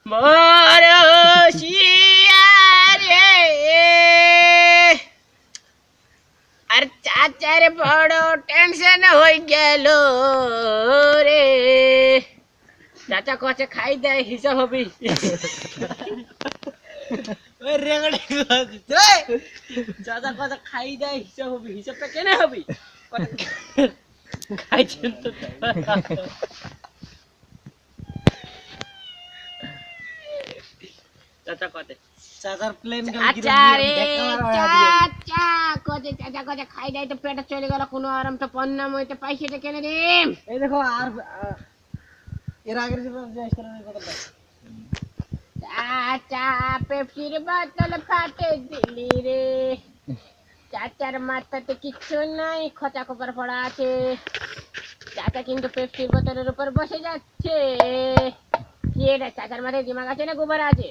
মরশিয়ারে আর চাচার বড় টেনশন হয়ে গেল রে। চাচা কচে খাই দেয় হিসাব হবি। চাচা কচে খাই দেয় হিসাব হবি, হিসাবটা কেন হবি? খাইছেন তো চাচা কচে চাচার প্লেন চাচা রে চাচা কচে চাচা কচে খাই দেয় তো পেটে চলে গেল কোনো আরাম তো পন্না মইতে পয়সাটা কেন রে? এই দেখো আর এর আগের যে কথা চাচা পেপসির বোতল ফাটে দিলি রে। চাচার মাথাতে কিচ্ছু নাই, খোঁচা খোপর পড়া আছে। চাচা কিন্তু পেপসির বোতলের উপর বসে যাচ্ছে। কি রে চাচার মাথায় দিমাগ আছে না গোবর আছে?